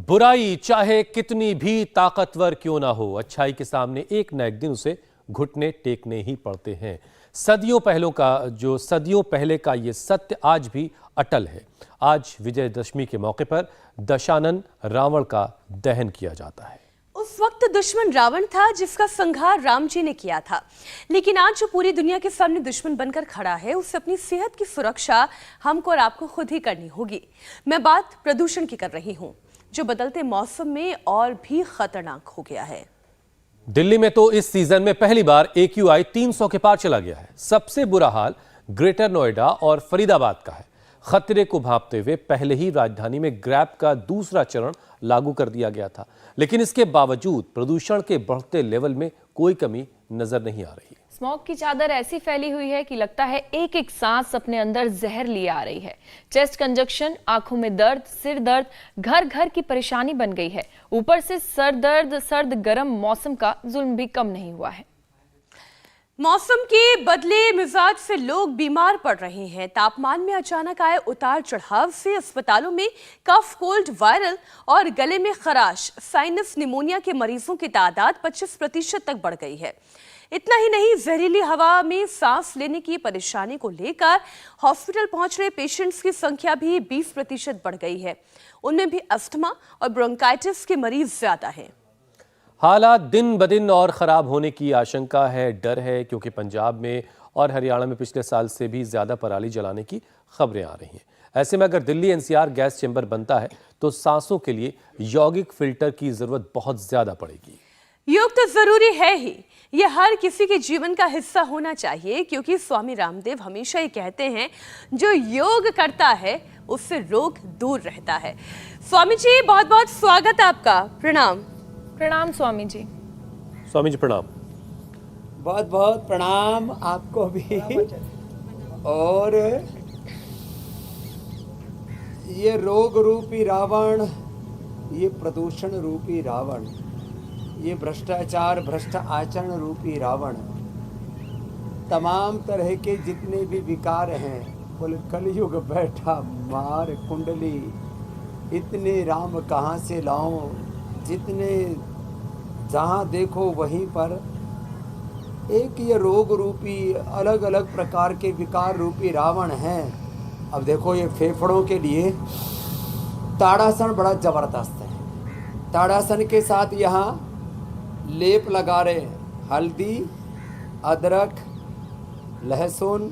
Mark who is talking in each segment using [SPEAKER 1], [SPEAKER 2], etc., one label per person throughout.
[SPEAKER 1] बुराई चाहे कितनी भी ताकतवर क्यों ना हो, अच्छाई के सामने एक न एक दिन उसे घुटने टेकने ही पड़ते हैं। सदियों पहले का ये सत्य आज भी अटल है। आज विजयदशमी के मौके पर दशानन रावण का दहन किया जाता है।
[SPEAKER 2] उस वक्त दुश्मन रावण था जिसका संहार राम जी ने किया था, लेकिन आज जो पूरी दुनिया के सामने दुश्मन बनकर खड़ा है, उससे अपनी सेहत की सुरक्षा हमको और आपको खुद ही करनी होगी। मैं बात प्रदूषण की कर रही हूँ, जो बदलते मौसम में और भी खतरनाक हो गया है।
[SPEAKER 1] दिल्ली में तो इस सीजन में पहली बार AQI 300 के पार चला गया है। सबसे बुरा हाल ग्रेटर नोएडा और फरीदाबाद का है। खतरे को भांपते हुए पहले ही राजधानी में ग्रैब का दूसरा चरण लागू कर दिया गया था, लेकिन इसके बावजूद प्रदूषण के बढ़ते लेवल में कोई कमी नजर नहीं आ रही।
[SPEAKER 3] स्मॉग की चादर ऐसी फैली हुई है कि लगता है एक एक सांस अपने अंदर जहर लिए आ रही है। चेस्ट कंजक्शन, आंखों में दर्द, सिर दर्द घर घर की परेशानी बन गई है। ऊपर से सर दर्द, सर्द गर्म मौसम का जुल्म भी कम नहीं हुआ है।
[SPEAKER 2] मौसम के बदले मिजाज से लोग बीमार पड़ रहे हैं। तापमान में अचानक आए उतार चढ़ाव से अस्पतालों में कफ, कोल्ड, वायरल और गले में खराश, साइनस, निमोनिया के मरीजों की तादाद 25% तक बढ़ गई है। इतना ही नहीं, जहरीली हवा में सांस लेने की परेशानी को लेकर हॉस्पिटल पहुंच रहे पेशेंट्स की संख्या भी 20% बढ़ गई है। उनमें भी अस्थमा और ब्रोंकाइटिस के मरीज ज्यादा हैं।
[SPEAKER 1] हालात दिन ब दिन और ख़राब होने की आशंका है, डर है, क्योंकि पंजाब में और हरियाणा में पिछले साल से भी ज़्यादा पराली जलाने की खबरें आ रही हैं। ऐसे में अगर दिल्ली NCR गैस चैम्बर बनता है तो सांसों के लिए यौगिक फिल्टर की ज़रूरत बहुत ज़्यादा पड़ेगी।
[SPEAKER 2] योग तो ज़रूरी है ही, ये हर किसी के जीवन का हिस्सा होना चाहिए, क्योंकि स्वामी रामदेव हमेशा ये कहते हैं, जो योग करता है उससे रोग दूर रहता है। स्वामी जी, बहुत बहुत स्वागत है आपका। प्रणाम।
[SPEAKER 3] प्रणाम स्वामी जी।
[SPEAKER 1] स्वामी जी प्रणाम।
[SPEAKER 4] बहुत बहुत प्रणाम आपको भी। और ये रोग रूपी रावण, ये प्रदूषण रूपी रावण, ये भ्रष्टाचार भ्रष्ट आचरण रूपी रावण, तमाम तरह के जितने भी विकार हैं, बोले कलयुग बैठा मार कुंडली, इतने राम कहाँ से लाऊं, जितने जहाँ देखो वहीं पर एक ये रोग रूपी अलग अलग प्रकार के विकार रूपी रावण हैं। अब देखो, ये फेफड़ों के लिए ताड़ासन बड़ा ज़बरदस्त है। ताड़ासन के साथ यहाँ लेप लगा रहे हैं, हल्दी, अदरक, लहसुन,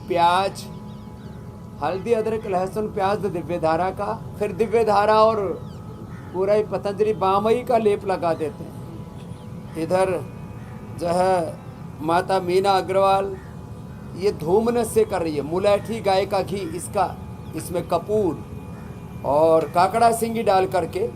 [SPEAKER 4] प्याज, हल्दी, अदरक, लहसुन, प्याज, दिव्य धारा का, फिर दिव्य धारा और पूरा ही पतंजलि बामई का लेप लगा देते हैं। इधर जो है माता मीना अग्रवाल ये धूमन से कर रही है, मुलैठी गाय का घी, इसमें कपूर और काकड़ा सिंगी डाल करके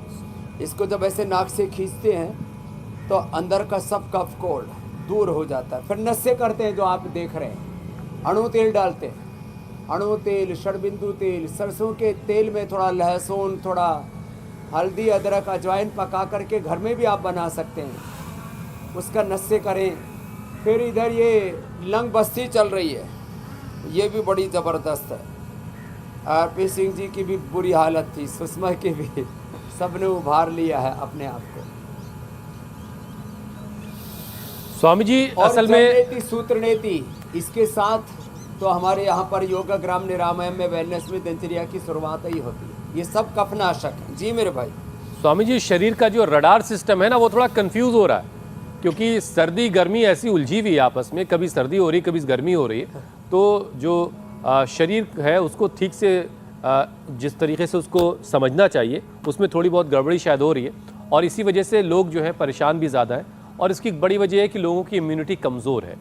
[SPEAKER 4] इसको जब ऐसे नाक से खींचते हैं तो अंदर का सब कफ कोल्ड दूर हो जाता है। फिर नस्से करते हैं जो आप देख रहे हैं, अणु तेल डालते हैं, अणु तेल, षडबिंदु तेल, सरसों के तेल में थोड़ा लहसुन, थोड़ा हल्दी, अदरक, अजवाइन पका करके घर में भी आप बना सकते हैं, उसका नस्से करें। फिर इधर ये लंग बस्ती चल रही है, ये भी बड़ी ज़बरदस्त है। RP सिंह जी की भी बुरी हालत थी, सुषमा की भी, सबने उभार लिया है अपने आप को।
[SPEAKER 1] स्वामी जी असल में
[SPEAKER 4] सूत्र नीति, इसके साथ तो हमारे यहाँ पर योगा ग्राम निरामयम में वेलनेस में दिनचर्या की शुरुआत ही होती है। ये सब कफनाशक है। जी मेरे भाई।
[SPEAKER 1] स्वामी जी, शरीर का जो रडार सिस्टम है ना, वो थोड़ा कंफ्यूज हो रहा है, क्योंकि सर्दी गर्मी ऐसी उलझी हुई है आपस में, कभी सर्दी हो रही कभी गर्मी हो रही है। तो जो शरीर है उसको ठीक से जिस तरीके से उसको समझना चाहिए, उसमें थोड़ी बहुत गड़बड़ी शायद हो रही है, और इसी वजह से लोग जो है परेशान भी ज़्यादा है। और इसकी बड़ी वजह है कि लोगों की इम्यूनिटी कमज़ोर है।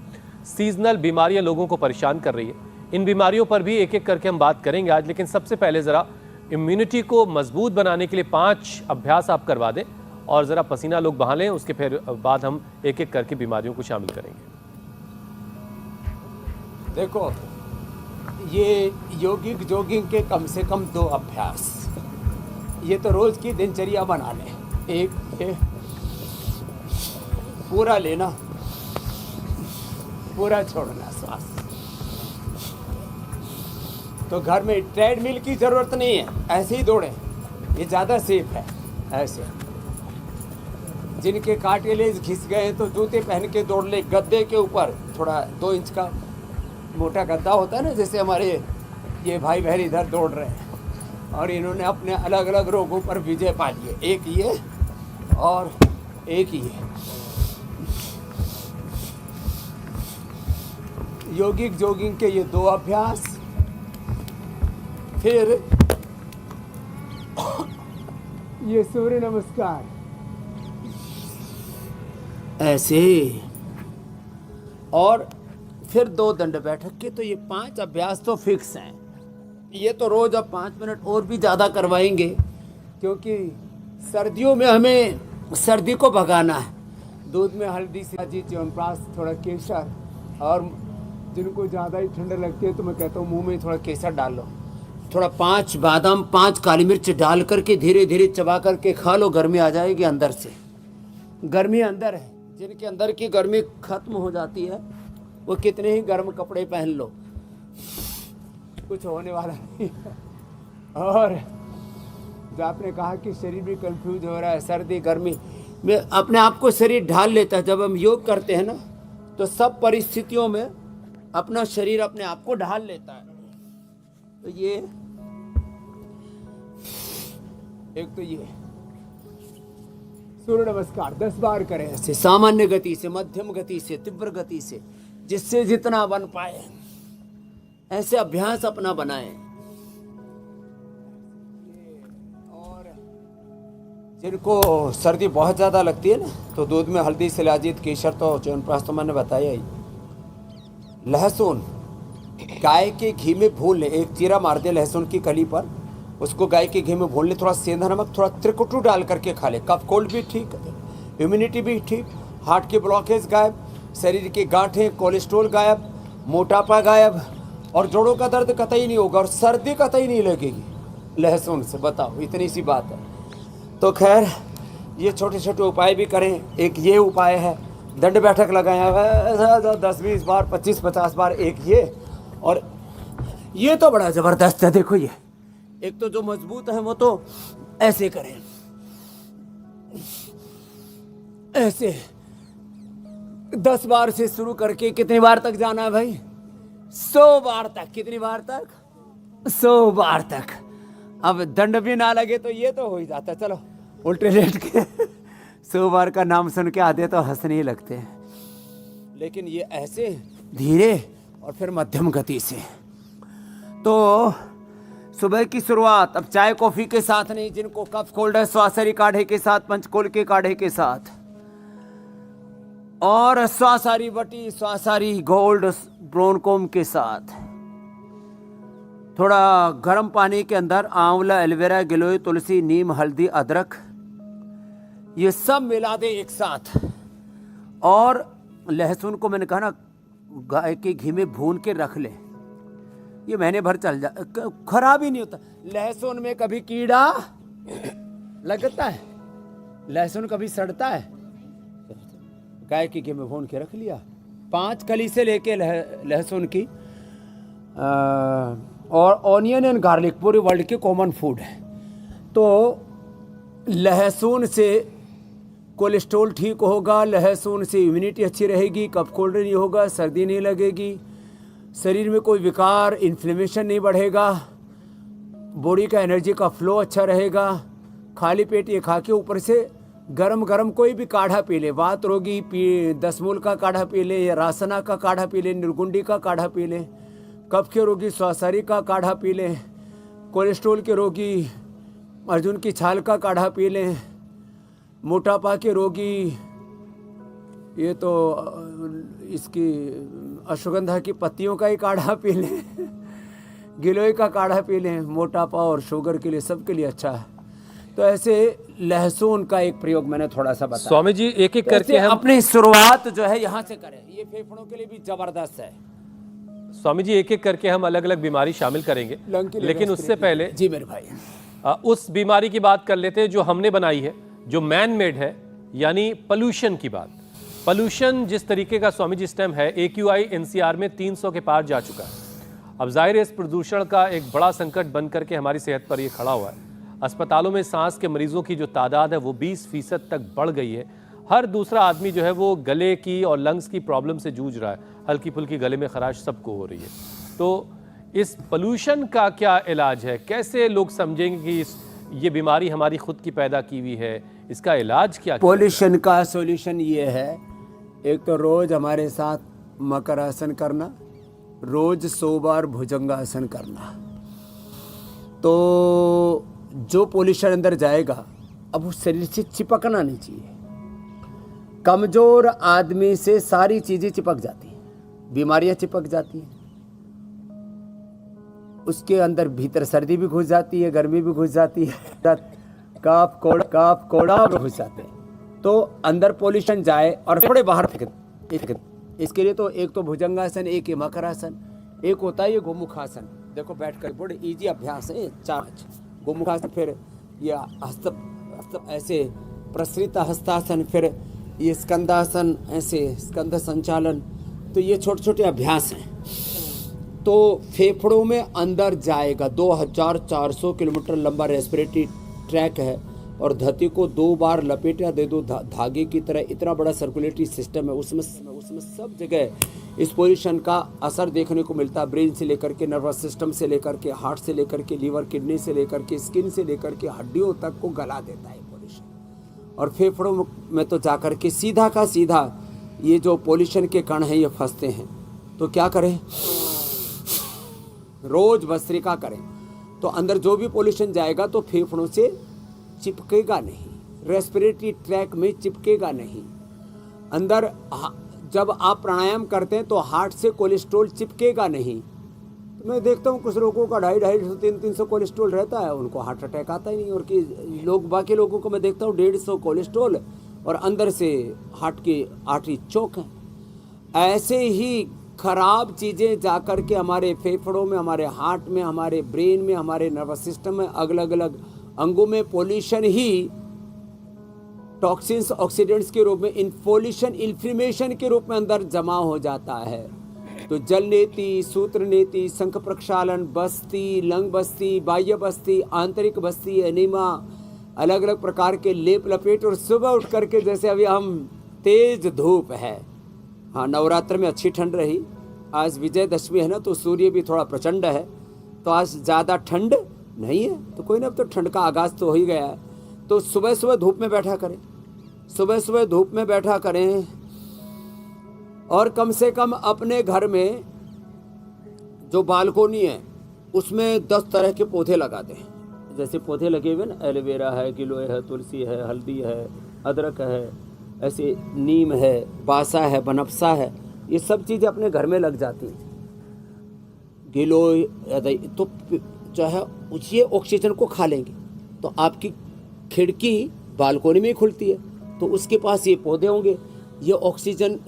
[SPEAKER 1] सीजनल बीमारियां लोगों को परेशान कर रही है। इन बीमारियों पर भी एक एक करके हम बात करेंगे आज, लेकिन सबसे पहले ज़रा इम्यूनिटी को मजबूत बनाने के लिए 5 अभ्यास आप करवा दें और ज़रा पसीना लोग बहा लें, उसके फिर बाद हम एक एक करके बीमारियों को शामिल करेंगे।
[SPEAKER 4] देखो, ये योगिक जोगिंग के कम से कम 2 अभ्यास, ये तो रोज़ की दिनचर्या बना लें। एक ये पूरा लेना, पूरा छोड़ना श्वास। तो घर में ट्रेडमिल की ज़रूरत नहीं है, ऐसे ही दौड़ें, ये ज़्यादा सेफ है। ऐसे। जिनके कार्टिलेज घिस गए तो जूते पहन के दौड़ ले। गद्दे के ऊपर थोड़ा 2 इंच का मोटा गद्दा होता है ना, जैसे हमारे ये भाई बहन इधर दौड़ रहे हैं, और इन्होंने अपने अलग अलग रोगों पर विजय पा लिए। एक ये और एक ये। योगिक जोगिंग के ये 2 अभ्यास। फिर ये सूर्य नमस्कार ऐसे, और फिर 2 दंड बैठक के। तो ये 5 अभ्यास तो फिक्स हैं। ये तो रोज अब 5 मिनट और भी ज़्यादा करवाएंगे, क्योंकि सर्दियों में हमें सर्दी को भगाना है। दूध में हल्दी से च्यवनप्राश, थोड़ा केसर, और जिनको ज़्यादा ही ठंड लगती है तो मैं कहता हूँ मुंह में थोड़ा केसर डाल लो, थोड़ा 5 बादाम, 5 काली मिर्च डाल करके धीरे धीरे चबा करके खा लो। गर्मी आ जाएगी अंदर से। गर्मी अंदर है। जिनके अंदर की गर्मी खत्म हो जाती है वो कितने ही गर्म कपड़े पहन लो, कुछ होने वाला नहीं है। और जो आपने कहा कि शरीर भी कंफ्यूज हो रहा है, सर्दी गर्मी में अपने आप को शरीर ढाल लेता है। जब हम योग करते हैं ना तो सब परिस्थितियों में अपना शरीर अपने आप को ढाल लेता है। तो ये एक तो ये सूर्य नमस्कार 10 बार करें ऐसे, सामान्य गति से, मध्यम गति से, तीव्र गति से, जिससे जितना बन पाए ऐसे अभ्यास अपना बनाएं। और जिनको सर्दी बहुत ज़्यादा लगती है ना, तो दूध में हल्दी, शिलाजीत, केसर, तो च्यवनप्राश तो मैंने बताया ही। लहसुन गाय के घी में भून ले, एक चीरा मार दे लहसुन की कली पर, उसको गाय के घी में भून ले, थोड़ा सेंधा नमक, थोड़ा त्रिकुटू डाल करके खा ले। कफ कोल्ड भी ठीक, इम्यूनिटी भी ठीक, हार्ट की ब्लॉकेज गायब, शरीर की गांठें, कोलेस्ट्रॉल गायब, मोटापा गायब, और जोड़ों का दर्द कतई नहीं होगा, और सर्दी कतई नहीं लगेगी लहसुन से। बताओ, इतनी सी बात है। तो खैर ये छोटे छोटे उपाय भी करें। एक ये उपाय है, दंड बैठक लगाया है 10-20 बार, 25-50 बार। एक ये, और ये तो बड़ा ज़बरदस्त है। देखो ये एक तो जो मजबूत है वो तो ऐसे करें, ऐसे 10 बार से शुरू करके कितनी बार तक जाना है भाई? 100 बार तक। कितनी बार तक? 100 बार तक। अब दंड भी ना लगे तो ये तो हो ही जाता। चलो उल्टे लेट के 100 बार का नाम सुन के आधे तो हंसने ही लगते हैं, लेकिन ये ऐसे धीरे और फिर मध्यम गति से। तो सुबह की शुरुआत अब चाय कॉफी के साथ नहीं, जिनको कफ कोल्ड है स्वासरी काढ़े के साथ, पंचकोल के काढ़े के साथ, और स्वासारी बटी, स्वासारी गोल्ड ब्रोनकोम के साथ, थोड़ा गर्म पानी के अंदर आंवला, एलोवेरा, गिलोय, तुलसी, नीम, हल्दी, अदरक, ये सब मिला दे एक साथ। और लहसुन को मैंने कहा ना गाय के घी में भून के रख ले, ये महीने भर चल जा, खराब ही नहीं होता। लहसुन में कभी कीड़ा लगता है? लहसुन कभी सड़ता है? गाय के घी में भून के रख लिया। 5 कली से लेके लहसुन की, और ऑनियन एंड गार्लिक पूरे वर्ल्ड के कॉमन फूड है। तो लहसुन से कोलेस्ट्रॉल ठीक होगा, लहसुन से इम्यूनिटी अच्छी रहेगी, कफ कोल्ड नहीं होगा, सर्दी नहीं लगेगी, शरीर में कोई विकार, इन्फ्लेमेशन नहीं बढ़ेगा, बॉडी का एनर्जी का फ्लो अच्छा रहेगा। खाली पेट ये खा के ऊपर से गरम गरम कोई भी काढ़ा पी ले, वात रोगी दसमूल का काढ़ा पी ले, या रासना का काढ़ा पी ले, निर्गुंडी का काढ़ा पी ले, कफ के रोगी स्वासारी का काढ़ा पी लें, कोलेस्ट्रॉल के रोगी अर्जुन की छाल का काढ़ा पी लें, मोटापा के रोगी ये तो इसकी अश्वगंधा की पत्तियों का ही काढ़ा पी लें, गिलोय का काढ़ा पी लें, मोटापा और शुगर के लिए सबके लिए अच्छा है। तो ऐसे लहसुन का एक प्रयोग मैंने थोड़ा सा बताया।
[SPEAKER 1] स्वामी जी एक एक करके हम
[SPEAKER 4] अपनी शुरुआत जो है यहाँ से करें, ये फेफड़ों के लिए भी जबरदस्त है।
[SPEAKER 1] स्वामी जी एक एक करके हम अलग अलग बीमारी शामिल करेंगे, लेकिन उससे पहले
[SPEAKER 4] जी मेरे भाई
[SPEAKER 1] उस बीमारी की बात कर लेते हैं जो हमने बनाई है, जो मैन मेड है, यानी पोल्यूशन की बात। पोल्यूशन जिस तरीके का स्वामी जी स्टेम है, AQI NCR में 300 के पार जा चुका है। अब जाहिर है इस प्रदूषण का एक बड़ा संकट बन करके हमारी सेहत पर ये खड़ा हुआ है। अस्पतालों में सांस के मरीजों की जो तादाद है वो 20% तक बढ़ गई है। हर दूसरा आदमी जो है वो गले की और लंग्स की प्रॉब्लम से जूझ रहा है, हल्की फुल्की गले में खराश सबको हो रही है। तो इस पोल्यूशन का क्या इलाज है? कैसे लोग समझेंगे कि ये बीमारी हमारी खुद की पैदा की हुई है, इसका इलाज क्या?
[SPEAKER 4] पोल्यूशन का सॉल्यूशन ये है, एक तो रोज हमारे साथ मकर आसन करना, रोज 100 बार भुजंगासन करना। तो जो पोल्यूशन अंदर जाएगा अब उस शरीर से चिपकना नहीं चाहिए। कमजोर आदमी से सारी चीजें चिपक जाती हैं, बीमारियां चिपक जाती हैं, उसके अंदर भीतर सर्दी भी घुस जाती है, गर्मी भी घुस जाती है, काफ कोड़ा घुस जाते हैं। तो अंदर पोल्यूशन जाए और थोड़े बाहर फेंक। इसके लिए तो एक तो भुजंगासन, एक ही मकरासन, एक होता है ये गोमुखासन। देखो बैठ कर बड़े इजी अभ्यास है, 4 गोमुखासन, फिर ये हस्त ऐसे प्रसरित हस्तासन, फिर ये स्कंदासन, ऐसे स्कंद संचालन। तो ये छोटे छोटे अभ्यास हैं। तो फेफड़ों में अंदर जाएगा। 2400 किलोमीटर लंबा रेस्पिरेटरी ट्रैक है और धरती को 2 बार लपेटा दे दो धागे की तरह, इतना बड़ा सर्कुलेटरी सिस्टम है। उसमें सब जगह इस पोल्यूशन का असर देखने को मिलता है। ब्रेन से लेकर के नर्वस सिस्टम से लेकर के हार्ट से लेकर के लीवर किडनी से लेकर के स्किन से लेकर के हड्डियों तक को गला देता है पोल्यूशन। और फेफड़ों में तो जाकर के सीधा का सीधा ये जो पोल्यूशन के कण हैं ये फंसते हैं। तो क्या करें? रोज भस्त्रिका करें तो अंदर जो भी पोल्यूशन जाएगा तो फेफड़ों से चिपकेगा नहीं, रेस्पिरेटरी ट्रैक में चिपकेगा नहीं। अंदर जब आप प्राणायाम करते हैं तो हार्ट से कोलेस्ट्रॉल चिपकेगा नहीं। तो मैं देखता हूँ कुछ लोगों का 250, 300 कोलेस्ट्रॉल रहता है, उनको हार्ट अटैक आता ही नहीं। और कि बाकी लोगों को मैं देखता हूँ 150 कोलेस्ट्रॉल और अंदर से हार्ट की आर्टरी चौक है। ऐसे ही खराब चीज़ें जाकर के हमारे फेफड़ों में, हमारे हार्ट में, हमारे ब्रेन में, हमारे नर्वस सिस्टम में, अलग अलग अंगों में पोल्यूशन ही टॉक्सिन्स, ऑक्सीडेंट्स के रूप में, पोल्यूशन इन्फ्लेमेशन के रूप में अंदर जमा हो जाता है। तो जल नेति, सूत्र नेति, शंख प्रक्षालन, बस्ती, लंग बस्ती, बाह्य बस्ती, आंतरिक बस्ती, एनिमा, अलग अलग प्रकार के लेप लपेट। और सुबह उठ करके जैसे अभी हम तेज धूप है, हाँ नवरात्र में अच्छी ठंड रही, आज विजयदशमी है ना, तो सूर्य भी थोड़ा प्रचंड है, तो आज ज़्यादा ठंड नहीं है। तो कोई ना, अब तो ठंड का आगाज़ तो हो ही गया है। तो सुबह सुबह धूप में बैठा करें, सुबह सुबह धूप में बैठा करें। और कम से कम अपने घर में जो बालकोनी है उसमें 10 तरह के पौधे लगा दें। जैसे पौधे लगे हुए ना, एलोवेरा है, गिलोय है, तुलसी है, हल्दी है, अदरक है, ऐसे नीम है, बासा है, बनफसा है, ये सब चीज़ें अपने घर में लग जाती हैं। गिलोय तो जो है ये ऑक्सीजन को खा लेंगे। तो आपकी खिड़की बालकोनी में खुलती है तो उसके पास ये पौधे होंगे, ये ऑक्सीजन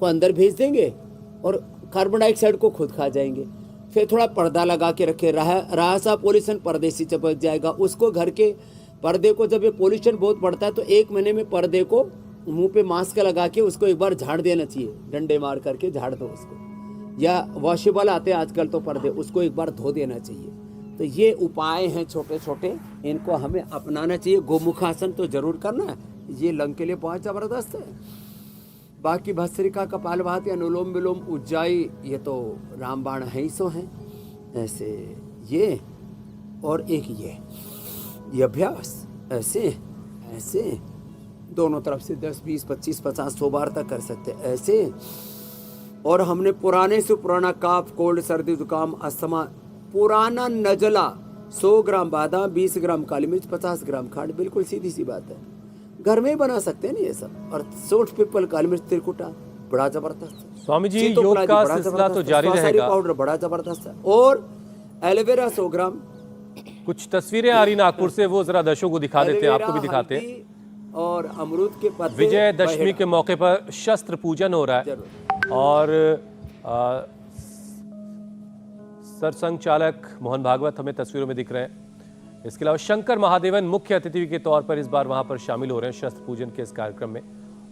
[SPEAKER 4] को अंदर भेज देंगे और कार्बन डाइऑक्साइड को खुद खा जाएंगे। फिर थोड़ा पर्दा लगा के रखे, रहा सा पोल्यूशन पर्दे से चिपक जाएगा। उसको घर के पर्दे को, जब ये पोल्यूशन बहुत बढ़ता है तो 1 महीने में पर्दे को मुंह पे मास्क लगा के उसको एक बार झाड़ देना चाहिए, डंडे मार करके झाड़ दो उसको, या वॉशेबल आते हैं आजकल तो पर्दे, उसको एक बार धो देना चाहिए। तो ये उपाय हैं छोटे छोटे, इनको हमें अपनाना चाहिए। गोमुखासन तो जरूर करना है, ये लंग के लिए बहुत ज़बरदस्त है। बाकी भस्त्रिका, कपालभाति, अनुलोम विलोम, उज्जाई, ये तो रामबाण है ही सो हैं। ऐसे ये और एक ये अभ्यास ऐसे ऐसे दोनों तरफ से 10, 20, 25, 50, 100 बार तक कर सकते हैं ऐसे। और हमने पुराने से पुराना काफ, कोल्ड, सर्दी, जुकाम, अस्थमा, पुराना नजला, 100 ग्राम बादाम, 20 ग्राम काली मिर्च, 50 ग्राम खांड, बिल्कुल सीधी सी बात है, घर में ही बना सकते हैं ना ये सब। और सोठ, पिपल, काली मिर्च, तिरकुटा, बड़ा जबरदस्त।
[SPEAKER 1] स्वामी जी, योग का सिलसिला तो जारी रहेगा।
[SPEAKER 4] पाउडर बड़ा जबरदस्त है। और एलोवेरा 100 ग्राम।
[SPEAKER 1] कुछ तस्वीरें आ रही नागपुर से, वो जरा दर्शकों को दिखा देते हैं, आपको भी दिखाते हैं।
[SPEAKER 4] और अमरूद के पत्ते।
[SPEAKER 1] विजयदशमी के मौके पर शस्त्र पूजन हो रहा है और सरसंघ चालक मोहन भागवत हमें तस्वीरों में दिख रहे हैं। इसके अलावा शंकर महादेवन मुख्य अतिथि के तौर पर इस बार वहां पर शामिल हो रहे हैं शस्त्र पूजन के इस कार्यक्रम में।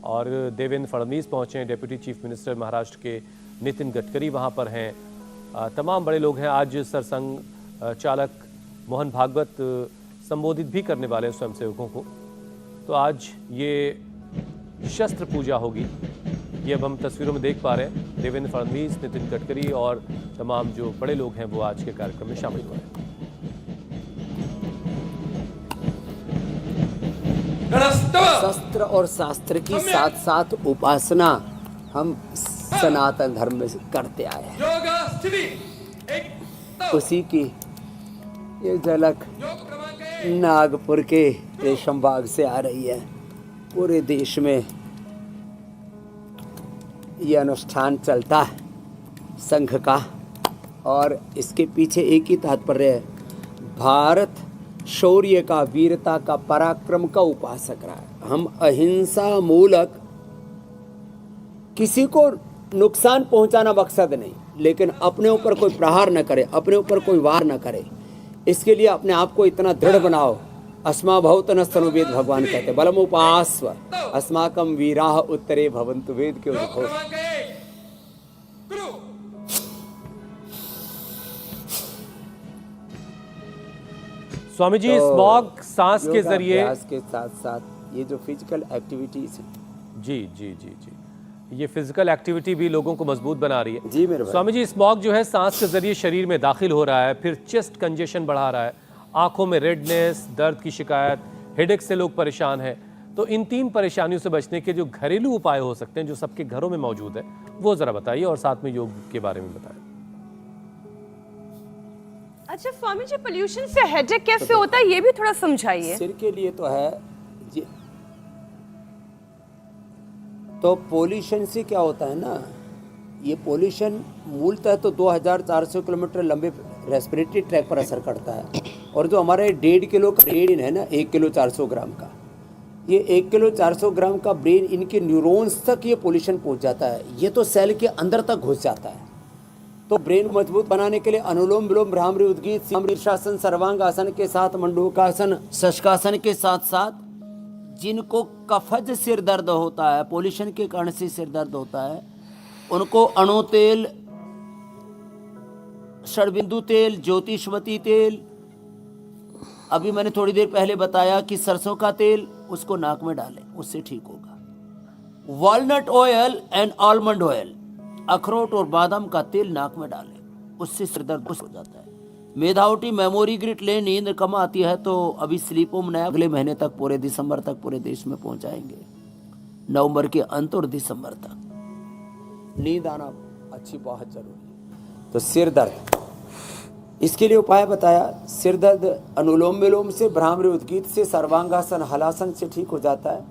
[SPEAKER 1] और देवेंद्र फडणवीस पहुंचे हैं, डेप्यूटी चीफ मिनिस्टर महाराष्ट्र के नितिन गडकरी वहां पर हैं, तमाम बड़े लोग हैं। आज सरसंघ चालक मोहन भागवत संबोधित भी करने वाले हैं स्वयंसेवकों को। तो आज ये शस्त्र पूजा होगी, ये अब हम तस्वीरों में देख पा रहे हैं। देवेंद्र फडणवीस, नितिन गडकरी और तमाम जो बड़े लोग हैं वो आज के कार्यक्रम में शामिल हुए हैं।
[SPEAKER 4] शस्त्र और शास्त्र की साथ साथ उपासना हम सनातन धर्म में करते आए हैं। उसी की ये झलक नागपुर के रेशम बाग से आ रही है। पूरे देश में ये अनुष्ठान चलता है संघ का, और इसके पीछे एक ही तात्पर्य है, भारत शौर्य का, वीरता का, पराक्रम का उपासक रहा है। हम अहिंसा मूलक किसी को नुकसान पहुंचाना मकसद नहीं, लेकिन अपने ऊपर कोई प्रहार न करे, अपने ऊपर कोई वार न करे, इसके लिए अपने आप को इतना दृढ़ बनाओ। अस्मा भवत न स्तनुवेद, भगवान कहते बलम उपास्व अस्माकम वीराः उत्तरे भवन्तु, वेद के उद्घोष।
[SPEAKER 1] स्वामी जी, स्मॉग सांस के जरिए
[SPEAKER 4] के साथ साथ ये जो फिजिकल एक्टिविटीज है,
[SPEAKER 1] जी जी जी जी, ये फिजिकल एक्टिविटी भी लोगों को मजबूत बना रही है।
[SPEAKER 4] जी मेरे भाई।
[SPEAKER 1] स्वामी जी, स्मॉग जो है सांस के जरिए शरीर में दाखिल हो रहा है, फिर चेस्ट कंजेशन बढ़ा रहा है, आंखों में रेडनेस, दर्द की शिकायत, हेडेक से लोग परेशान हैं। तो इन 3 परेशानियों से बचने के जो घरेलू उपाय हो सकते हैं, जो सबके घरों में मौजूद है, वो जरा बताइए, और साथ में योग के बारे में बताएं।
[SPEAKER 2] अच्छा स्वामी जी, पोल्यूशन से हेडेक कैसे होता है ये भी थोड़ा समझाइए।
[SPEAKER 4] सिर के लिए तो है जी। तो पोल्यूशन से क्या होता है ना, ये पोल्यूशन मूलतः तो 2400 किलोमीटर लंबे रेस्पिरेटरी ट्रैक पर असर करता है, और जो हमारे 1.5 किलो का ब्रेन है ना, 1 किलो 400 ग्राम का, ये 1 किलो 400 ग्राम का ब्रेन, इनके न्यूरॉन्स तक ये पोल्यूशन पहुंच जाता है। ये तो सेल के अंदर तक घुस जाता है। तो ब्रेन मजबूत बनाने के लिए अनुलोम विलोम, भ्रामरी, उद्गीत, शीर्षासन, सर्वांग आसन के साथ मंडूकासन, शशकासन के साथ साथ, जिनको कफज सिर दर्द होता है, पोल्यूशन के कारण से सिर दर्द होता है, उनको अणु तेल, षडबिंदु तेल, ज्योतिषवती तेल, अभी मैंने थोड़ी देर पहले बताया कि सरसों का तेल, उसको नाक में डालें, उससे ठीक होगा। Walnut oil and almond oil, अखरोट और बादाम का तेल नाक में डालें, उससे सिर दर्द हो जाता है। मेधावटी मेमोरी ग्रिट लें, नींद कम आती है तो अभी स्लीपोम नया अगले महीने तक, पूरे दिसंबर तक पूरे देश में पहुंचाएंगे, नवंबर के अंत और दिसंबर तक। नींद आना अच्छी बहुत जरूरी है। तो सिर दर्द, इसके लिए उपाय बताया। सिर दर्द अनुलोम विलोम से, भ्रामरी उद्गीत से, सर्वांगासन हलासन से ठीक हो जाता है।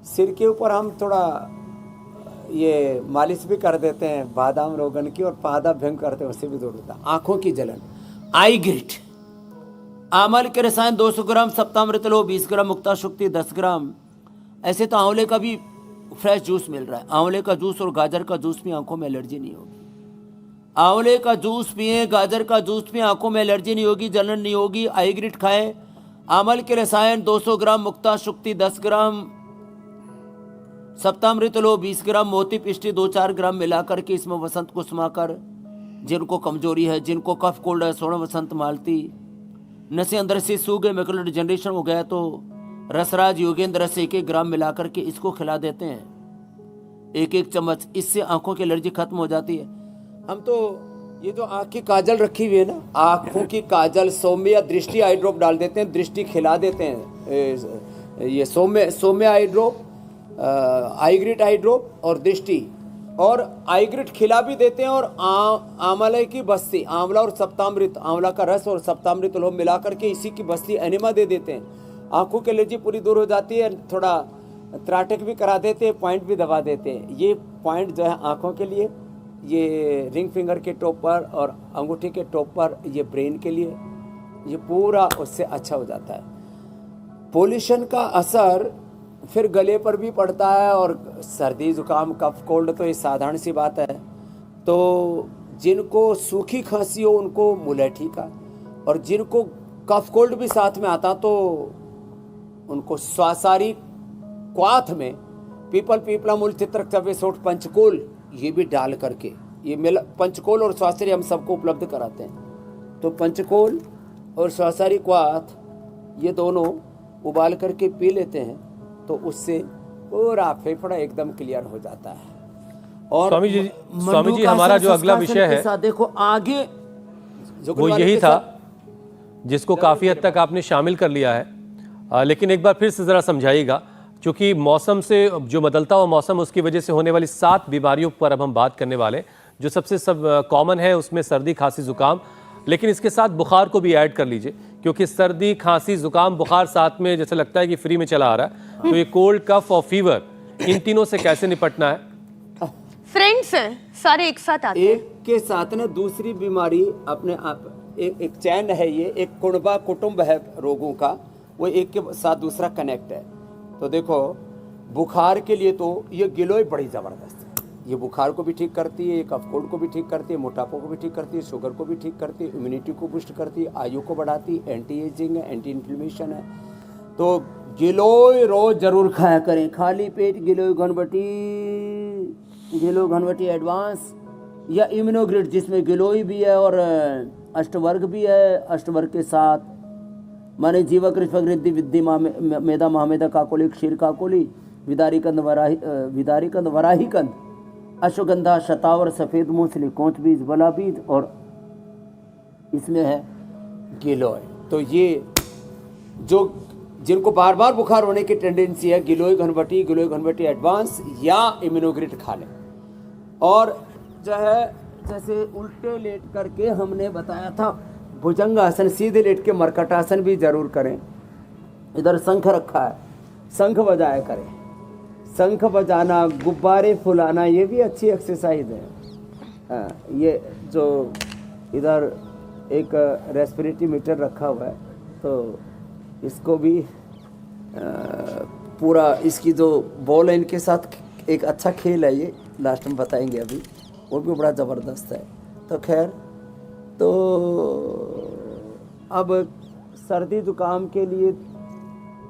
[SPEAKER 4] सिर के ऊपर हम थोड़ा ये मालिश भी कर देते हैं बादाम रोगन की, और पादा भंग करते हैं, उससे भी दूर होता है। आंखों की जलन, आई ग्रिट, आमल के रसायन 200 ग्राम, सप्तामृत लो 20 ग्राम, मुक्ता शुक्ति 10 ग्राम। ऐसे तो आंवले का भी फ्रेश जूस मिल रहा है, आंवले का जूस और गाजर का जूस भी, आंखों में एलर्जी नहीं होगी। आंवले का जूस पिए, गाजर का जूस पिए, आंखों में एलर्जी नहीं होगी, जलन नहीं होगी। आई ग्रिट खाएं। आमल के रसायन 200 ग्राम, मुक्ता शुक्ति 10 ग्राम, सप्तामृत लो 20 ग्राम, मोती पिष्टी 2-4 ग्राम मिला करके इसमें वसंत को समाकर, जिनको कमजोरी है, जिनको कफ कोल्ड है, स्वर्ण वसंत मालती, नशे अंदर से सूख गए, मैकुलर डिजनरेशन हो गया, तो रसराज योगेंद्र रस 1-1 ग्राम मिला करके इसको खिला देते हैं, 1-1 चम्मच। इससे आंखों की एलर्जी खत्म हो जाती है। हम तो ये जो आँख की काजल रखी हुई है ना, आँखों की काजल, सौम्य या दृष्टि आई ड्रॉप डाल देते हैं, दृष्टि खिला देते हैं। ये सौम्य आई ड्रॉप, आई ग्रिट आई ड्रॉप और दृष्टि, और आई ग्रिट खिला भी देते हैं। और आंवले की बस्ती, आंवला और सप्तामृत, आंवला का रस और सप्तामृत लोग मिला करके इसी की बस्ती एनिमा दे देते हैं। आंखों की एलर्जी पूरी दूर हो जाती है। थोड़ा त्राटक भी करा देते हैं, पॉइंट भी दबा देते हैं। ये पॉइंट जो है आंखों के लिए, ये रिंग फिंगर के टॉप पर और अंगूठी के टॉप पर, ये ब्रेन के लिए, ये पूरा उससे अच्छा हो जाता है। पोल्यूशन का असर फिर गले पर भी पड़ता है, और सर्दी जुकाम कफ कोल्ड तो ये साधारण सी बात है। तो जिनको सूखी खांसी हो उनको मुलेठी का, और जिनको कफ कोल्ड भी साथ में आता तो उनको स्वासारी क्वाथ में पीपल पीपला मूल चित्रक चवे सोठ पंचकोल, ये भी डाल करके, ये मिला पंचकोल और स्वासारी हम सबको उपलब्ध कराते हैं। तो पंचकोल और स्वासारी क्वाथ ये दोनों उबाल करके पी लेते हैं तो उससे पूरा फेफड़ा एकदम क्लियर हो जाता है। और
[SPEAKER 1] स्वामी जी
[SPEAKER 4] मंडूकासन
[SPEAKER 1] हमारा जो अगला
[SPEAKER 4] शुष्कासन
[SPEAKER 1] विषय
[SPEAKER 4] के
[SPEAKER 1] है
[SPEAKER 4] साथ देखो आगे
[SPEAKER 1] वो यही था जिसको काफी हद तक आपने शामिल कर लिया है। लेकिन एक बार फिर से जरा समझाइएगा, क्योंकि मौसम से जो बदलता हुआ मौसम उसकी वजह से होने वाली 7 बीमारियों पर अब हम बात करने वाले, जो सबसे कॉमन है उसमें सर्दी खांसी जुकाम, लेकिन इसके साथ बुखार को भी ऐड कर लीजिए, क्योंकि सर्दी खांसी जुकाम बुखार साथ में जैसे लगता है कि फ्री में चला आ रहा है। तो ये कोल्ड कफ और फीवर, इन तीनों से कैसे निपटना है?
[SPEAKER 2] फ्रेंड्स हैं सारे एक साथ आते हैं।
[SPEAKER 4] एक के साथ ना दूसरी बीमारी अपने आप एक चैन है, ये एक कुणबा कुटुंब है रोगों का, वो एक के साथ दूसरा कनेक्ट है। तो देखो बुखार के लिए तो ये गिलोय बड़ी ज़बरदस्त है, ये बुखार को भी ठीक करती है, ये कफ कोल्ड को भी ठीक करती है, मोटापा को भी ठीक करती है, शुगर को भी ठीक करती है, इम्यूनिटी को बूस्ट करती है, आयु को बढ़ाती है, एंटी एजिंग है, एंटी इन्फ्लेमेशन है। तो गिलोय रोज जरूर खाया करें, खाली पेट गिलोय घनवटी, गिलोय घनवटी एडवांस या इम्यूनोग्रिड जिसमें गिलोय भी है और अष्टवर्ग भी है। अष्टवर्ग के साथ माने जीवक ऋषभगृद्धि विद्धि मेधा महामेधा काकोली क्षीर काकोली विदारीकंद वराहीकंद अश्वगंधा शतावर सफ़ेद मूसली कोंच बीज बला बीज और इसमें है गिलोय। तो ये जो जिनको बार बार बुखार होने की टेंडेंसी है, गिलोय घनवटी एडवांस या इम्यूनोग्रिड खा लें। और जो है जैसे उल्टे लेट करके हमने बताया था भुजंग आसन, सीधे लेट के मरकट आसन भी जरूर करें। इधर शंख रखा है, शंख बजाया करें, शंख बजाना, गुब्बारे फुलाना, ये भी अच्छी एक्सरसाइज है। हाँ, ये जो इधर एक रेस्पिरेटरी मीटर रखा हुआ है तो इसको भी पूरा इसकी जो बॉल है इनके साथ एक अच्छा खेल है, ये लास्ट में बताएंगे अभी, वो भी बड़ा ज़बरदस्त है। तो खैर, तो अब सर्दी जुकाम के लिए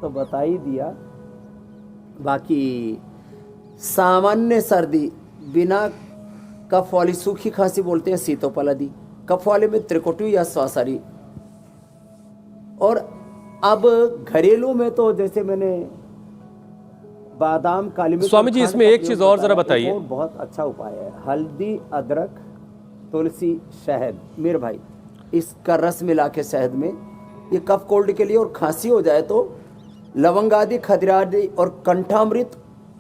[SPEAKER 4] तो बता ही दिया, बाकी सामान्य सर्दी बिना कफ वाली सूखी खांसी बोलते हैं शीतोपलदी, कफ वाले में त्रिकोटि या श्वासारी। और अब घरेलू में तो जैसे मैंने बादाम काली मिर्च,
[SPEAKER 1] स्वामी जी इसमें एक चीज और जरा बताइए।
[SPEAKER 4] बहुत अच्छा उपाय है, हल्दी अदरक तुलसी शहद, मेरे भाई इसका रस मिला के शहद में, ये कफ कोल्ड के लिए, और खांसी हो जाए तो लवंग आदि खदिरा आदि और कंठामृत,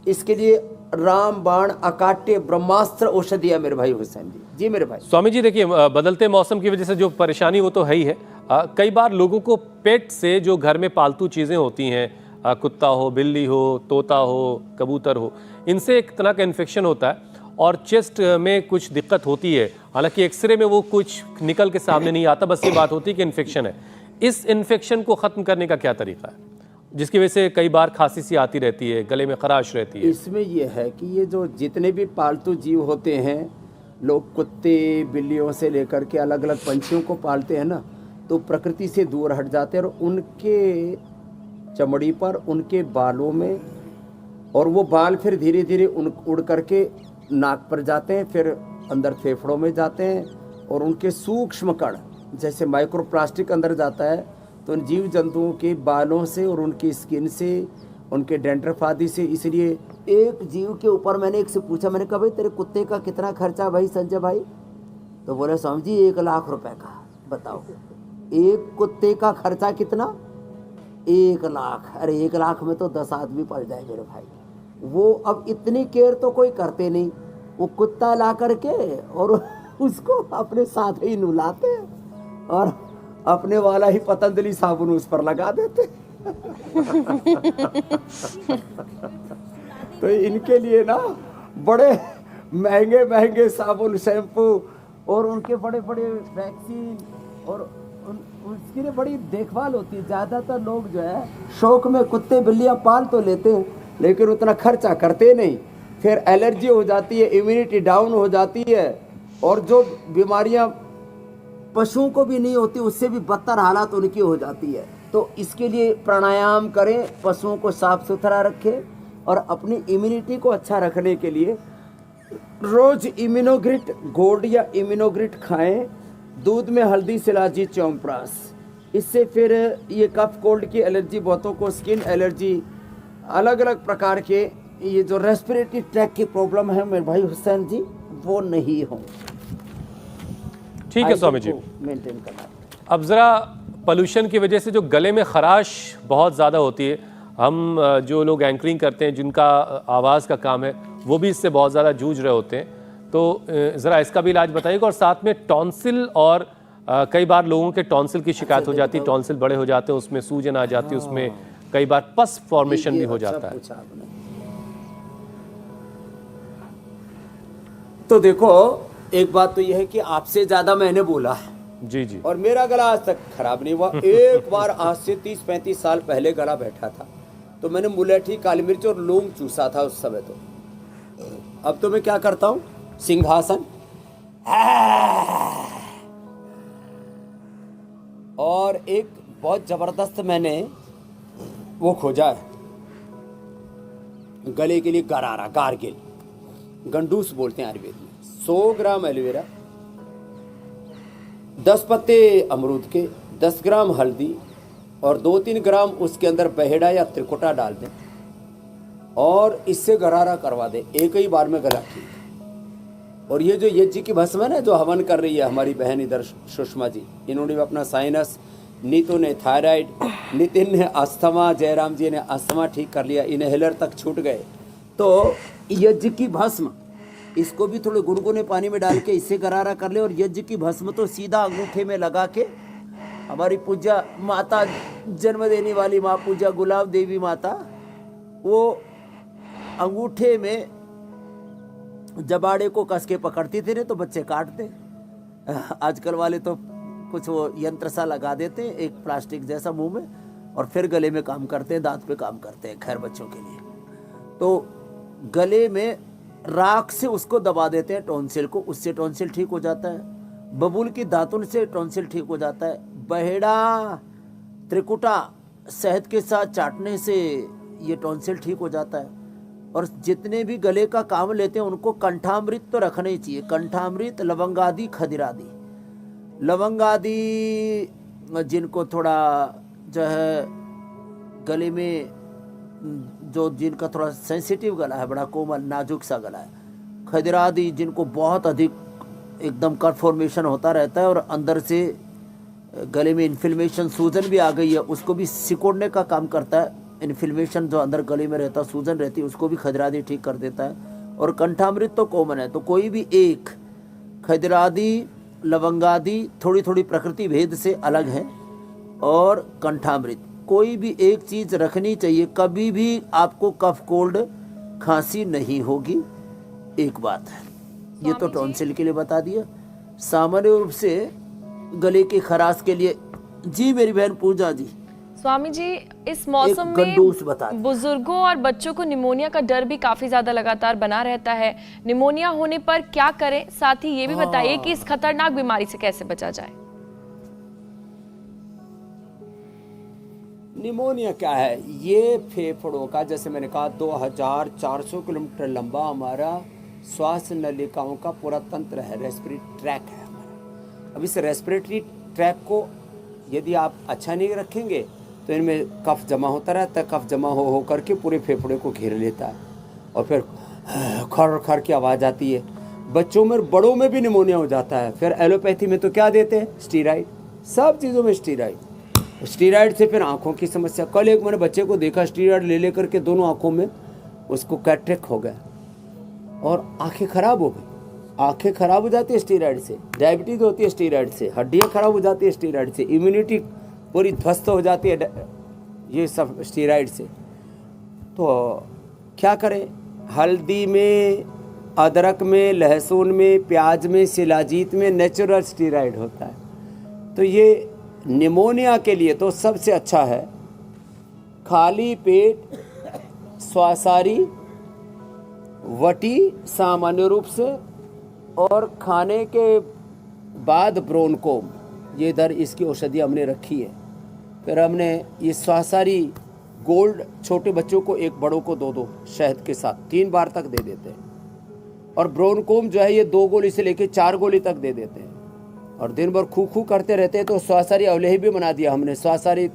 [SPEAKER 4] इसके लिए राम बाण अकाट्य ब्रह्मास्त्र औषधि है मेरे भाई हुसैन जी। जी मेरे भाई।
[SPEAKER 1] स्वामी जी देखिए, बदलते मौसम की वजह से जो परेशानी वो तो है ही है। कई बार लोगों को पेट से जो घर में पालतू चीज़ें होती हैं, कुत्ता हो, बिल्ली हो, तोता हो, कबूतर हो, इनसे एक तरह का इन्फेक्शन होता है और चेस्ट में कुछ दिक्कत होती है। हालांकि एक्सरे में वो कुछ निकल के सामने नहीं आता, बस ये बात होती है कि इन्फेक्शन है। इस इन्फेक्शन को ख़त्म करने का क्या तरीका है, जिसकी वजह से कई बार खांसी सी आती रहती है, गले में खराश रहती है?
[SPEAKER 4] इसमें यह है कि ये जो जितने भी पालतू जीव होते हैं, लोग कुत्ते बिल्लियों से लेकर के अलग अलग पंछियों को पालते हैं ना, तो प्रकृति से दूर हट जाते हैं और उनके चमड़ी पर, उनके बालों में, और वो बाल फिर धीरे धीरे उड़ करके नाक पर जाते हैं, फिर अंदर फेफड़ों में जाते हैं, और उनके सूक्ष्म कण जैसे माइक्रोप्लास्टिक अंदर जाता है, तो उन जीव जंतुओं के बालों से और उनकी स्किन से, उनके डैंड्रफ आदि से। इसलिए एक जीव के ऊपर मैंने एक से पूछा, मैंने कहा भाई तेरे कुत्ते का कितना खर्चा भाई संजय भाई? तो बोले स्वामी जी 1 लाख रुपए का। बताओ एक कुत्ते का खर्चा कितना? 1 लाख। अरे 1 लाख में तो 10 आदमी पल जाए मेरे भाई। वो अब इतनी केयर तो कोई करते नहीं, वो कुत्ता ला करके और उसको अपने साथ ही नुलाते हैं और अपने वाला ही पतंजलि साबुन उस पर लगा देते। तो इनके लिए ना बड़े महंगे महंगे साबुन, शैम्पू और उनके बड़े बड़े वैक्सीन और उसके लिए बड़ी देखभाल होती है। ज़्यादातर लोग जो है शौक में कुत्ते बिल्लियाँ पाल तो लेते हैं, लेकिन उतना खर्चा करते नहीं, फिर एलर्जी हो जाती है, इम्यूनिटी डाउन हो जाती है, और जो बीमारियाँ पशुओं को भी नहीं होती उससे भी बदतर हालात उनकी हो जाती है। तो इसके लिए प्राणायाम करें, पशुओं को साफ सुथरा रखें, और अपनी इम्यूनिटी को अच्छा रखने के लिए रोज इम्यूनोग्रिट गोल्ड या इम्यूनोग्रिट खाएं। दूध में हल्दी, शिलाजीत, च्यवनप्राश, इससे फिर ये कफ कोल्ड की एलर्जी, बहुतों को स्किन एलर्जी, अलग अलग प्रकार के ये जो रेस्पिरेटरी ट्रैक की प्रॉब्लम है मेरे भाई हुसैन जी, वो नहीं हो।
[SPEAKER 1] ठीक है स्वामी जी।
[SPEAKER 4] मेंटेन करना।
[SPEAKER 1] अब ज़रा पोल्यूशन की वजह से जो गले में खराश बहुत ज़्यादा होती है, हम जो लोग एंकरिंग करते हैं, जिनका आवाज़ का काम है, वो भी इससे बहुत ज़्यादा जूझ रहे होते हैं, तो ज़रा इसका भी इलाज बताइएगा। और साथ में टॉन्सिल, और कई बार लोगों के टॉन्सिल की शिकायत हो जाती है, टॉन्सिल बड़े हो जाते हैं, उसमें सूजन आ जाती है, उसमें कई बार पस फॉर्मेशन भी हो जाता है।
[SPEAKER 4] तो देखो, एक बात तो यह है कि आपसे ज्यादा मैंने बोला है
[SPEAKER 1] जी जी,
[SPEAKER 4] और मेरा गला आज तक खराब नहीं हुआ। एक बार आज से 30-35 साल पहले गला बैठा था तो मैंने मुलेठी, काली मिर्च और लौंग चूसा था उस समय। तो अब तो मैं क्या करता हूँ, सिंहासन और एक बहुत जबरदस्त मैंने वो खोजा है गले के लिए, गरारा, गार्गिल, गंडूस बोलते हैं आयुर्वेद में। 100 ग्राम एलोवेरा, 10 पत्ते अमरूद के, 10 ग्राम हल्दी और 2-3 ग्राम उसके अंदर बहेड़ा या त्रिकुटा डाल दें और इससे गरारा करवा दें, एक ही बार में गला ठीक। और ये जो यज्ञ की भस्म है ना, जो हवन कर रही है हमारी बहन इधर सुषमा जी, इन्होंने भी अपना साइनस, नीतू ने थायराइड, नितिन ने अस्थमा, जयराम जी ने अस्थमा ठीक कर लिया, इनहेलर तक छूट गए। तो यज्ञ की भस्म, इसको भी थोड़े गुनगुने पानी में डाल के इससे गरारा कर ले। और यज्ञ की भस्म तो सीधा अंगूठे में लगा के, हमारी पूजा माता, जन्म देने वाली माँ पूजा गुलाब देवी माता, वो अंगूठे में जबाड़े को कस के पकड़ती थी, तो बच्चे काटते। आजकल वाले तो कुछ वो यंत्र सा लगा देते हैं, एक प्लास्टिक जैसा मुंह में, और फिर गले में काम करते हैं, दांत पे काम करते हैं, खैर बच्चों के लिए। तो गले में राख से उसको दबा देते हैं टॉन्सिल को, उससे टॉन्सिल ठीक हो जाता है। बबूल की दातुन से टॉन्सिल ठीक हो जाता है। बहेड़ा, त्रिकुटा शहद के साथ चाटने से ये टॉन्सिल ठीक हो जाता है। और जितने भी गले का काम लेते हैं उनको कंठामृत तो रखना ही चाहिए। कंठामृत, लवंगादि, खदिरादि। लवंगादि जिनको थोड़ा जो है गले में, जो जिनका थोड़ा सेंसिटिव गला है, बड़ा कोमल नाजुक सा गला है। खदिरादि जिनको बहुत अधिक एकदम कट फॉर्मेशन होता रहता है और अंदर से गले में इन्फ्लेमेशन, सूजन भी आ गई है, उसको भी सिकोड़ने का काम करता है। इन्फ्लेमेशन जो अंदर गले में रहता है, सूजन रहती है, उसको भी खदिरादि ठीक कर देता है। और कंठामृत तो कॉमन है, तो कोई भी एक, खदिरादि, लवंगादि थोड़ी थोड़ी प्रकृति भेद से अलग है, और कंठामृत, कोई भी एक चीज़ रखनी चाहिए। कभी भी आपको कफ कोल्ड खांसी नहीं होगी। एक बात है, ये तो टॉन्सिल के लिए बता दिया। सामान्य रूप से गले की खराश के लिए, जी मेरी बहन पूजा जी,
[SPEAKER 3] स्वामी जी, इस मौसम में बुजुर्गों और बच्चों को निमोनिया का डर भी काफी ज्यादा लगातार बना रहता है। निमोनिया होने पर क्या करें? साथ ही ये भी बताइए कि इस खतरनाक बीमारी से कैसे बचा जाए।
[SPEAKER 4] निमोनिया क्या है? ये फेफड़ों का, जैसे मैंने कहा, 2400 किलोमीटर लंबा हमारा श्वास नलिकाओं का पूरा तंत्र है, रेस्पिरेटरी ट्रैक है हमारा। अब इस रेस्पिरेटरी ट्रैक को यदि आप अच्छा नहीं रखेंगे तो इनमें कफ जमा होता रहता है। कफ जमा हो करके पूरे फेफड़े को घेर लेता है और फिर खर खर की आवाज़ आती है। बच्चों में, बड़ों में भी निमोनिया हो जाता है। फिर एलोपैथी में तो क्या देते हैं? स्टीराइड, सब चीज़ों में स्टीराइड। स्टीराइड से फिर आँखों की समस्या। कल एक मैंने बच्चे को देखा, स्टीराइड ले लेकर के दोनों आँखों में उसको कैटरेक्ट हो गया और आँखें खराब हो गई। आँखें खराब हो जाती है स्टीराइड से, डायबिटीज होती है स्टीराइड से, हड्डियाँ खराब हो जाती है स्टीराइड से, इम्यूनिटी पूरी ध्वस्त हो जाती है ये सब स्टीराइड से। तो क्या करें? हल्दी में, अदरक में, लहसुन में, प्याज में, शिलाजीत में नेचुरल स्टीराइड होता है। तो ये निमोनिया के लिए तो सबसे अच्छा है खाली पेट स्वासारी वटी सामान्य रूप से, और खाने के बाद ब्रोनकोम, ये इधर इसकी औषधि हमने रखी है। फिर हमने ये स्वासारी गोल्ड छोटे बच्चों को 1, बड़ों को 2 शहद के साथ 3 बार तक दे देते हैं। और ब्रोनकोम जो है ये 2 गोली से लेके 4 गोली तक दे देते हैं। और दिन भर खू खू करते रहते हैं। तो स्वासारी अवलेही भी बना दिया हमने, स्वासारी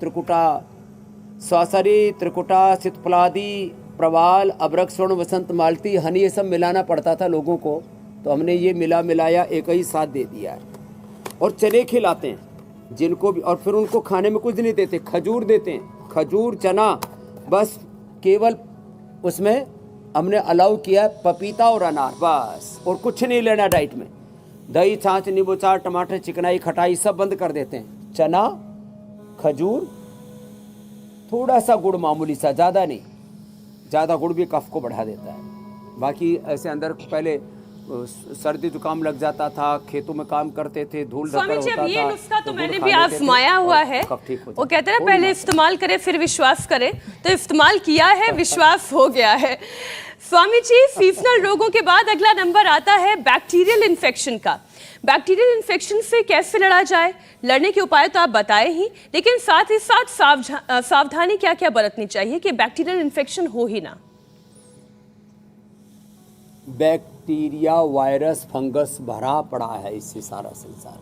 [SPEAKER 4] त्रिकुटा सितपलादी प्रवाल अबरक स्वर्ण वसंत मालती हनी, ये सब मिलाना पड़ता था लोगों को, तो हमने ये मिलाया एक ही साथ दे दिया है। और चने खिलाते हैं जिनको भी, और फिर उनको खाने में कुछ नहीं देते, खजूर देते हैं, खजूर चना, बस केवल उसमें हमने अलाउ किया है पपीता और अनार, बस, और कुछ नहीं लेना डाइट में। दही छाछ नींबू चाट टमाटर चिकनाई खटाई सब बंद कर देते हैं। चना खजूर थोड़ा सा गुड़, मामूली सा, ज़्यादा नहीं, ज़्यादा गुड़ भी कफ को बढ़ा देता है। बाकी ऐसे अंदर पहले सर्दी जुकाम लग जाता था, खेतों में काम करते थे, धूल धक्कड़
[SPEAKER 2] स्वामी जी,
[SPEAKER 4] होता
[SPEAKER 2] अब ये
[SPEAKER 4] था,
[SPEAKER 2] नुस्खा तो
[SPEAKER 4] गुड़
[SPEAKER 2] मैंने
[SPEAKER 4] खा
[SPEAKER 2] भी
[SPEAKER 4] लेते थे
[SPEAKER 2] आजमाया हुआ
[SPEAKER 4] और
[SPEAKER 2] है।
[SPEAKER 4] कफ ठीक हो
[SPEAKER 2] वो
[SPEAKER 4] जाता।
[SPEAKER 2] कहते हैं
[SPEAKER 4] कोई
[SPEAKER 2] पहले
[SPEAKER 4] बात
[SPEAKER 2] इस्तेमाल करें फिर विश्वास करें, तो इस्तेमाल किया है, विश्वास हो गया है। स्वामी जी, सीजनल रोगों के बाद अगला नंबर आता है बैक्टीरियल इन्फेक्शन का। बैक्टीरियल इन्फेक्शन से कैसे लड़ा जाए? लड़ने के उपाय तो आप बताए ही, लेकिन साथ ही साथ सावधानी क्या क्या बरतनी चाहिए कि बैक्टीरियल इन्फेक्शन हो ही ना?
[SPEAKER 4] बैक्टीरिया वायरस फंगस भरा पड़ा है इससे सारा संसार।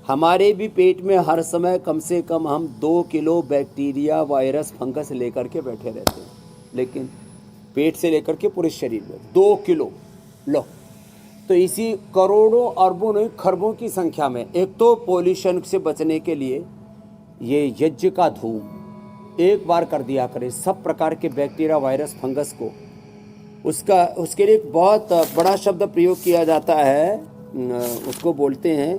[SPEAKER 4] हमारे भी पेट में हर समय कम से कम हम 2 किलो बैक्टीरिया वायरस फंगस लेकर के बैठे रहते हैं, लेकिन पेट से लेकर के पूरे शरीर में 2 किलो लो। तो इसी करोड़ों अरबों नहीं खरबों की संख्या में, एक तो पोल्यूशन से बचने के लिए ये यज्ञ का धूम एक बार कर दिया करें सब प्रकार के बैक्टीरिया वायरस फंगस को। उसके लिए एक बहुत बड़ा शब्द प्रयोग किया जाता है, उसको बोलते हैं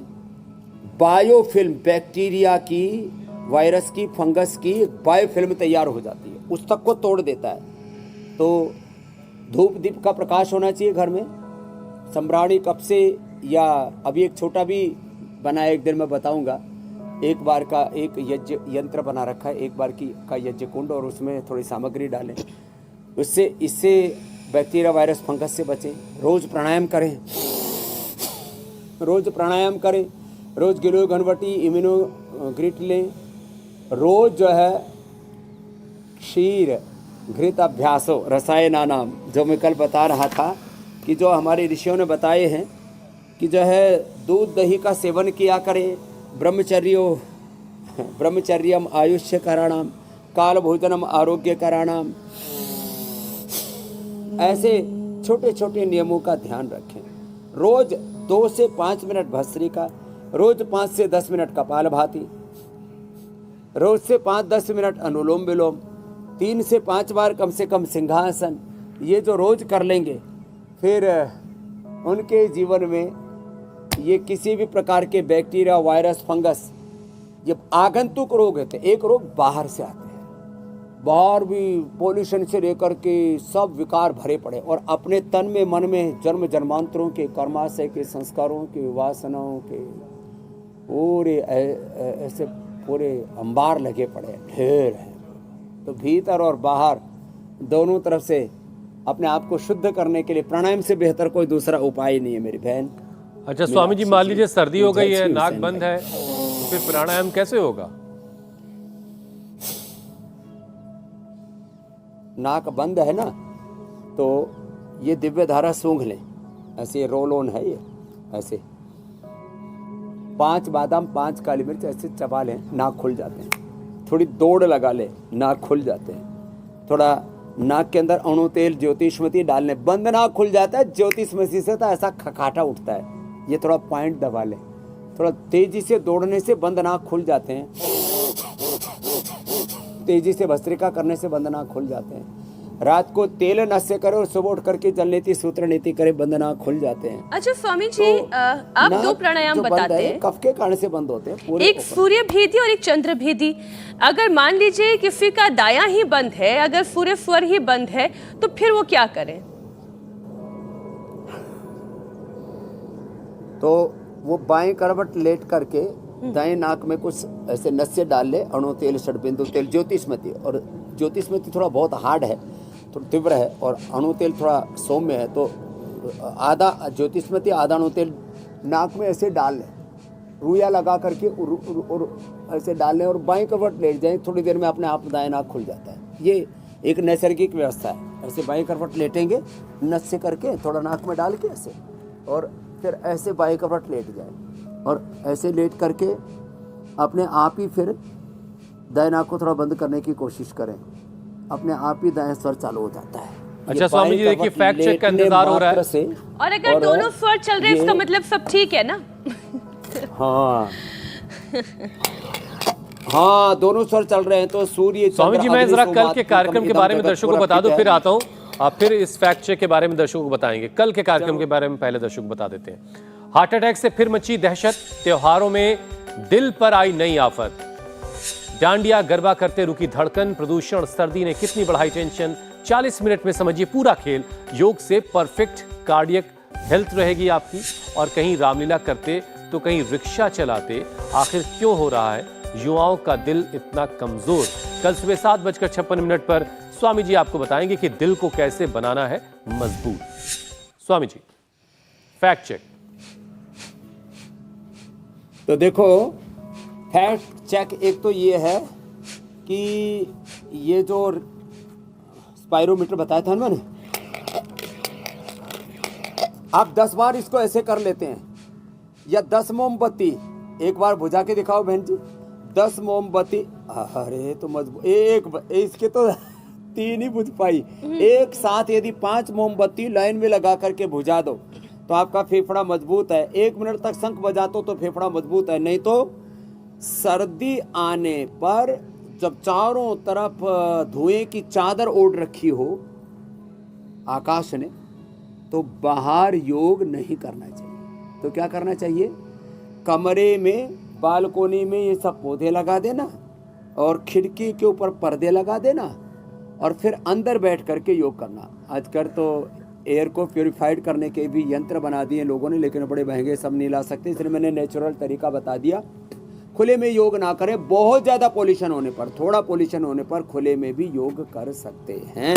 [SPEAKER 4] बायोफिल्म। बैक्टीरिया की, वायरस की, फंगस की बायोफिल्म तैयार हो जाती है, उस तक को तोड़ देता है। तो धूप दीप का प्रकाश होना चाहिए घर में, सम्राणी कप से, या अभी एक छोटा भी बनाया, एक दिन मैं बताऊंगा। एक बार का एक यज्ञ यंत्र बना रखा है, एक बार का यज्ञ कुंड, और उसमें थोड़ी सामग्री डालें, इससे बैक्टीरिया वायरस फंगस से बचें। रोज प्राणायाम करें, रोज गिलो घनवटी इम्यूनो ग्रिट लें, रोज जो है क्षीर घृत अभ्यासो रसायनानाम, जो मैं कल बता रहा था कि जो हमारे ऋषियों ने बताए हैं कि जो है दूध दही का सेवन किया करें, ब्रह्मचर्यम आयुष्य कराणाम, काल भोजनम आरोग्य कराणाम, ऐसे छोटे छोटे नियमों का ध्यान रखें। रोज 2 से 5 मिनट भस्त्रिका, रोज 5 से 10 मिनट कपालभाति, रोज से 5-10 मिनट अनुलोम विलोम, 3 से 5 बार कम से कम सिंहासन। ये जो रोज कर लेंगे, फिर उनके जीवन में ये किसी भी प्रकार के बैक्टीरिया वायरस फंगस, ये आगंतुक रोग है, एक रोग बाहर से आते हैं, बाहर भी पोल्यूशन से लेकर के सब विकार भरे पड़े, और अपने तन में मन में जन्म जन्मांतरों के कर्माशय के संस्कारों के वासनाओं के पूरे ऐसे पूरे अंबार लगे पड़े ढेर हैं। तो भीतर और बाहर दोनों तरफ से अपने आप को शुद्ध करने के लिए प्राणायाम से बेहतर कोई दूसरा उपाय नहीं है मेरी बहन।
[SPEAKER 1] अच्छा स्वामी जी, मान लीजिए सर्दी हो गई है, नाक बंद है, तो फिर प्राणायाम कैसे होगा?
[SPEAKER 4] नाक बंद है ना, तो ये दिव्य धारा सूंघ लें, ऐसे रोल ऑन है ये, ऐसे 5 बादाम 5 काली मिर्च ऐसे चबा लें, नाक खुल जाते हैं। थोड़ी दौड़ लगा लें, नाक खुल जाते हैं। थोड़ा नाक के अंदर अणु तेल ज्योतिषमती डाल लें, बंद नाक खुल जाता है ज्योतिषमती से, तो ऐसा खकाटा उठता है। ये थोड़ा पॉइंट दबा लें, थोड़ा तेजी से दौड़ने से बंद नाक खुल जाते हैं, तेजी से भस्त्रिका करने से बंद नाक खुल जाते हैं। रात को तेल नस्य करो और सुबह उठ करके जल नीति सूत्र नीति करे, बंद नाक खुल जाते हैं।
[SPEAKER 2] अच्छा स्वामी जी, आप 2 प्राणायाम बताते हैं,
[SPEAKER 4] कफ के कारण से बंद होते हैं पूरे,
[SPEAKER 2] एक सूर्य भेदी और एक चंद्र भेदी। अगर मान लीजिए किसी का दायां ही बंद है, अगर सूर्य स्वर ही बंद है, तो फिर वो क्या करें?
[SPEAKER 4] तो वो बाएं करवट लेट करके दाएं नाक में कुछ ऐसे नस्य डाल ले, अणु तेल षडबिंदु तेल ज्योतिषमती, और ज्योतिषमती थोड़ा बहुत हार्ड है, थोड़ा तीव्र है, और अणु तेल थोड़ा सौम्य है, तो आधा ज्योतिषमती आधा अणु तेल नाक में ऐसे डाल लें, रुइया लगा करके और ऐसे डाल लें, और बाएं करवट लेट जाएं, थोड़ी देर में अपने आप दाएं नाक खुल जाता है। ये एक नैसर्गिक व्यवस्था है। ऐसे बाएं करवट लेटेंगे, नस्य करके थोड़ा नाक में डाल के ऐसे, और फिर ऐसे बाएं करवट लेट जाए, और ऐसे लेट करके अपने आप ही फिर दाएं नाक को थोड़ा बंद करने की कोशिश करें, अपने आप ही दाएं स्वर चालू हो जाता है।
[SPEAKER 1] अच्छा स्वामी जी, देखिए फैक्ट चेक का इंतजार हो रहा है।
[SPEAKER 2] और अगर दोनों स्वर चल रहे हैं इसका मतलब सब ठीक है ना?
[SPEAKER 4] हाँ हाँ, दोनों स्वर चल रहे हैं तो सूर्य
[SPEAKER 1] स्वामी जी, मैं जरा कल के कार्यक्रम के बारे में दर्शकों को बता दूं, फिर आता हूं। आप फिर इस फैक्ट चेक के बारे में दर्शकों को बताएंगे। कल के कार्यक्रम के बारे में पहले दर्शकों को बता देते हैं। हार्ट अटैक से फिर मची दहशत, त्योहारों में दिल पर आई नई आफत। डांडिया गरबा करते रुकी धड़कन, प्रदूषण सर्दी ने कितनी बढ़ाई टेंशन। 40 मिनट में समझिए पूरा खेल। योग से परफेक्ट कार्डियक हेल्थ रहेगी आपकी। और कहीं रामलीला करते तो कहीं रिक्शा चलाते, आखिर क्यों हो रहा है युवाओं का दिल इतना कमजोर? कल सुबह 7:56 पर स्वामी जी आपको बताएंगे कि दिल को कैसे बनाना है मजबूत। Swami ji, fact check.
[SPEAKER 4] तो देखो, फैक्ट चेक एक तो ये है कि ये जो स्पाइरोमीटर बताया था ना मैंने, आप 10 बार इसको ऐसे कर लेते हैं, या 10 मोमबत्ती एक बार बुझा के दिखाओ बहन जी। 10 मोमबत्ती, अरे तो मजबूत, इसके तो 3 ही बुझ पाई। एक साथ यदि 5 मोमबत्ती लाइन में लगा करके बुझा दो तो आपका फेफड़ा मजबूत है। 1 मिनट तक शंख बजा तो फेफड़ा मजबूत है। नहीं तो सर्दी आने पर जब चारों तरफ धुएं की चादर ओढ़ रखी हो आकाश ने, तो बाहर योग नहीं करना चाहिए। तो क्या करना चाहिए? कमरे में, बालकोनी में ये सब पौधे लगा देना और खिड़की के ऊपर पर्दे लगा देना और फिर अंदर बैठ करके योग करना। आजकल तो एयर को प्योरीफाइड करने के भी यंत्र बना दिए लोगों ने, लेकिन बड़े महंगे, सब नहीं ला सकते, इसलिए मैंने नेचुरल तरीका बता दिया। खुले में योग ना करें, बहुत ज़्यादा पोल्यूशन होने पर, थोड़ा पोल्यूशन होने पर खुले में भी योग कर सकते हैं।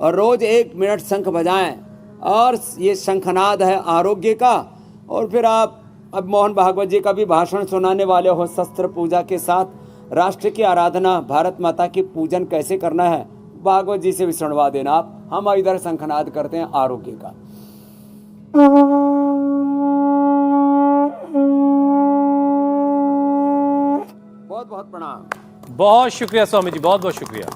[SPEAKER 4] और रोज़ 1 मिनट शंख बजाएं, और ये शंखनाद है आरोग्य का। और फिर आप अब मोहन भागवत जी का भी भाषण सुनाने वाले हो, शस्त्र पूजा के साथ राष्ट्र की आराधना, भारत माता की पूजन कैसे करना है, भागवत जी से भी सुनवा देना आप। हम इधर शंखनाद करते हैं आरोग्य का। बहुत बहुत प्रणाम।
[SPEAKER 1] बहुत शुक्रिया स्वामी जी, बहुत बहुत शुक्रिया।